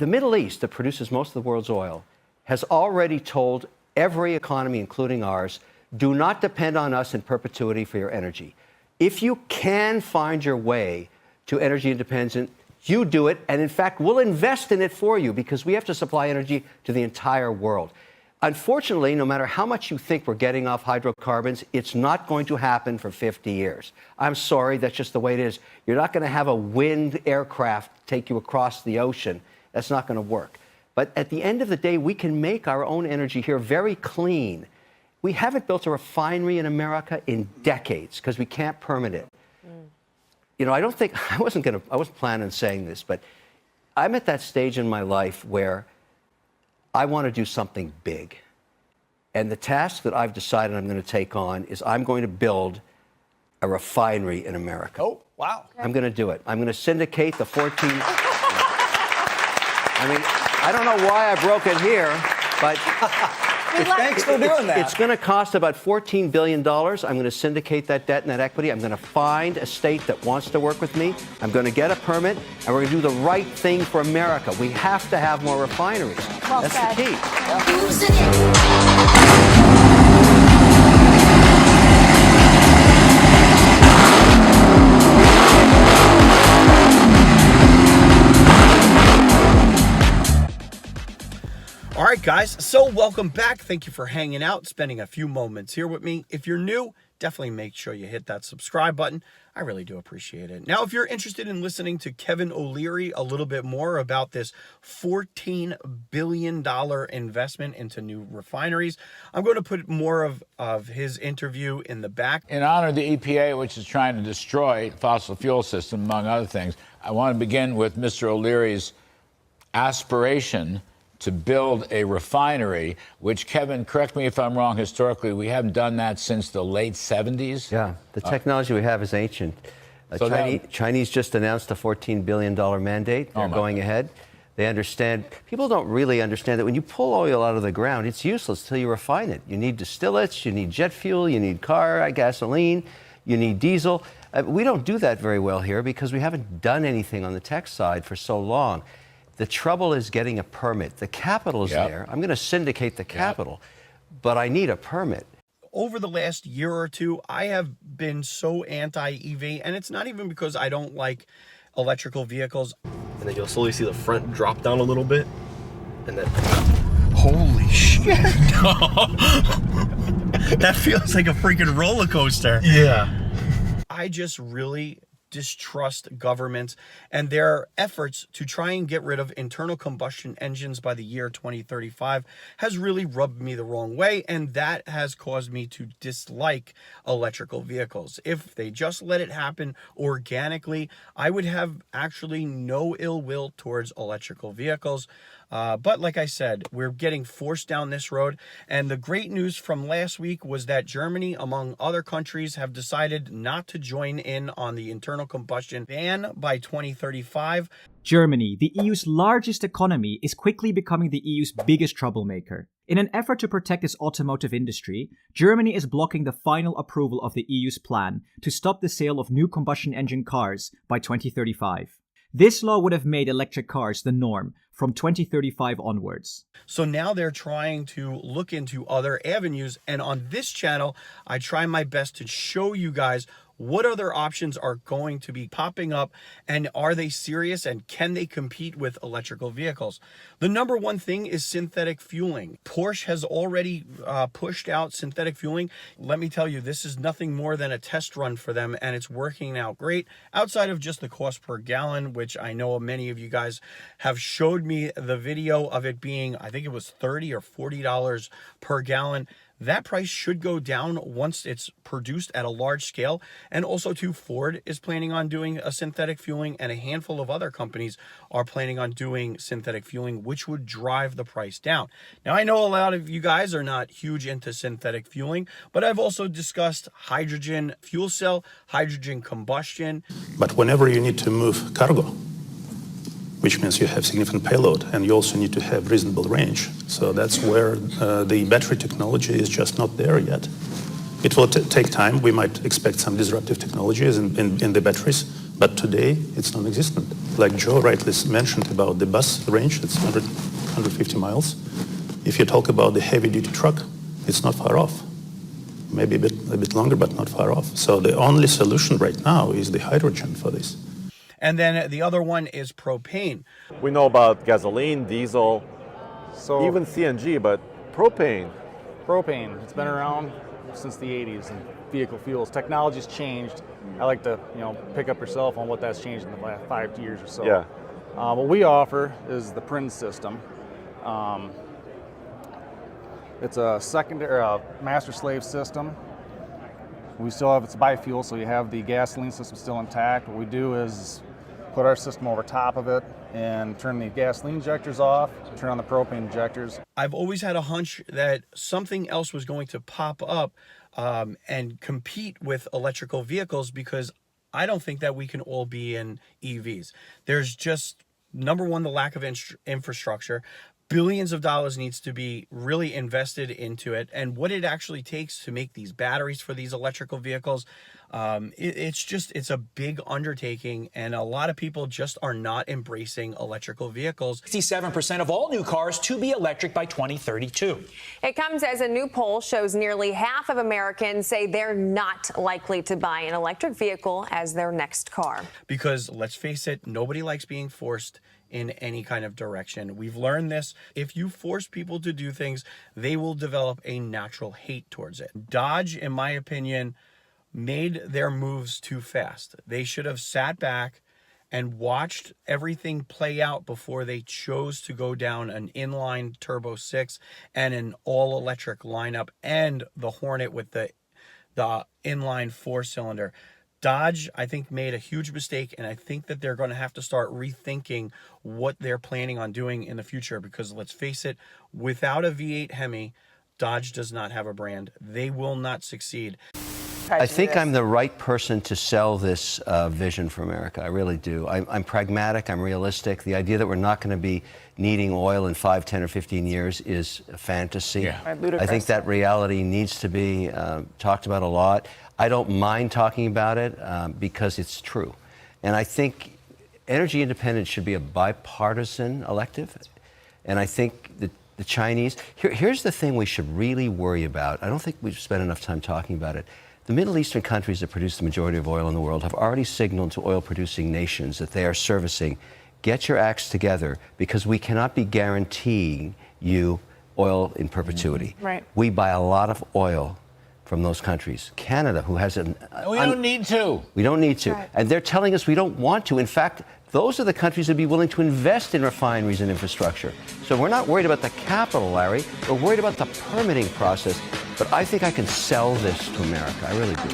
The Middle East, that produces most of the world's oil, has already told every economy, including ours, do not depend on us in perpetuity for your energy. If you can find your way to energy independence, you do it. And in fact, we'll invest in it for you because we have to supply energy to the entire world. Unfortunately, no matter how much you think we're getting off hydrocarbons, it's not going to happen for 50 years. I'm sorry, that's just the way it is. You're not going to have a wind aircraft take you across the ocean. That's not going to work. But at the end of the day, we can make our own energy here very clean. We haven't built a refinery in America in decades because we can't permit it. You know, I wasn't planning on saying this, but I'm at that stage in my life where I want to do something big. And the task that I've decided I'm going to take on is I'm going to build a refinery in America. Oh, wow. Okay. I'm going to do it. I'm going to syndicate the 14. I mean, I don't know why I broke it here, but thanks for doing that. It's going to cost about $14 billion. I'm going to syndicate that debt and that equity. I'm going to find a state that wants to work with me. I'm going to get a permit, and we're going to do the right thing for America. We have to have more refineries. Well That's said. the key. All right, guys, so welcome back. Thank you for hanging out, spending a few moments here with me. If you're new, definitely make sure you hit that subscribe button. I really do appreciate it. Now, if you're interested in listening to Kevin O'Leary a little bit more about this $14 billion investment into new refineries, I'm going to put more of his interview in the back. In honor of the EPA, which is trying to destroy the fossil fuel system, among other things, I want to begin with Mr. O'Leary's aspiration to build a refinery, which, Kevin, correct me if I'm wrong, historically, we haven't done that since the late 70s. Yeah, the technology we have is ancient. Chinese just announced a $14 billion mandate. They're going ahead. They understand. People don't really understand that when you pull oil out of the ground, it's useless till you refine it. You need distillates, you need jet fuel, you need gasoline, you need diesel. We don't do that very well here because we haven't done anything on the tech side for so long. The trouble is getting a permit. The capital is there. I'm going to syndicate the capital, but I need a permit. Over the last year or two, I have been so anti-EV, and it's not even because I don't like electrical vehicles. And then you'll slowly see the front drop down a little bit, and then... Holy shit! That feels like a freaking roller coaster. Yeah. I just really distrust governments and their efforts to try and get rid of internal combustion engines by the year 2035 has really rubbed me the wrong way, and that has caused me to dislike electrical vehicles. If they just let it happen organically, I would have actually no ill will towards electrical vehicles. But like I said, we're getting forced down this road. And the great news from last week was that Germany, among other countries, have decided not to join in on the internal combustion ban by 2035. Germany, the EU's largest economy, is quickly becoming the EU's biggest troublemaker. In an effort to protect its automotive industry, Germany is blocking the final approval of the EU's plan to stop the sale of new combustion engine cars by 2035. This law would have made electric cars the norm from 2035 onwards. So now they're trying to look into other avenues. And on this channel, I try my best to show you guys what other options are going to be popping up, and are they serious, and can they compete with electrical vehicles? The number one thing is synthetic fueling. Porsche has already pushed out synthetic fueling. Let me tell you, this is nothing more than a test run for them, and it's working out great. Outside of just the cost per gallon, which I know many of you guys have showed me the video of it being, I think it was $30 or $40 per gallon. That price should go down once it's produced at a large scale. And also too, Ford is planning on doing a synthetic fueling, and a handful of other companies are planning on doing synthetic fueling, which would drive the price down. Now, I know a lot of you guys are not huge into synthetic fueling, but I've also discussed hydrogen fuel cell, hydrogen combustion. But whenever you need to move cargo, which means you have significant payload, and you also need to have reasonable range. So that's where the battery technology is just not there yet. It will take time. We might expect some disruptive technologies in the batteries, But today, it's non-existent. Like Joe rightly mentioned about the bus range, it's 150 miles. If you talk about the heavy-duty truck, it's not far off. Maybe a bit longer, but not far off. So the only solution right now is the hydrogen for this. And then the other one is propane. We know about gasoline, diesel, So even CNG, but propane. propane, it's been around since the 80s in vehicle fuels. Technology's changed. I like to, pick up your cell phone what that's changed in the last 5 years or so. Yeah. What we offer is the Prince system. It's a secondary master-slave system. We still have, it's biofuel, so you have the gasoline system still intact. What we do is put our system over top of it and turn the gasoline injectors off, turn on the propane injectors. I've always had a hunch that something else was going to pop up and compete with electrical vehicles, because I don't think that we can all be in EVs. There's just, number one, the lack of infrastructure. Billions of dollars needs to be really invested into it, and what it actually takes to make these batteries for these electrical vehicles, it's a big undertaking, and a lot of people just are not embracing electrical vehicles. 67% of all new cars to be electric by 2032. It comes as a new poll shows nearly half of Americans say they're not likely to buy an electric vehicle as their next car. Because let's face it, nobody likes being forced in any kind of direction. We've learned this. If you force people to do things, they will develop a natural hate towards it. Dodge, in my opinion, made their moves too fast. They should have sat back and watched everything play out before they chose to go down an inline turbo 6 and an all-electric lineup and the Hornet with the inline 4-cylinder. Dodge, I think, made a huge mistake, and I think that they're going to have to start rethinking what they're planning on doing in the future, because let's face it, without a V8 Hemi, Dodge does not have a brand. They will not succeed. I think I'm the right person to sell this vision for America. I really do. I'm pragmatic. I'm realistic. The idea that we're not going to be needing oil in 5, 10, or 15 years is a fantasy. Yeah. I think that reality needs to be talked about a lot. I don't mind talking about it because it's true. And I think energy independence should be a bipartisan elective. And I think that the Chinese, here's the thing we should really worry about. I don't think we've spent enough time talking about it. The Middle Eastern countries that produce the majority of oil in the world have already signaled to oil-producing nations that they are servicing, get your acts together, because we cannot be guaranteeing you oil in perpetuity. Right. We buy a lot of oil from those countries. Canada, who has an... We don't need to. We don't need to. Right. And they're telling us we don't want to. In fact, those are the countries that would be willing to invest in refineries and infrastructure. So we're not worried about the capital, Larry. We're worried about the permitting process. But I think I can sell this to America. I really do.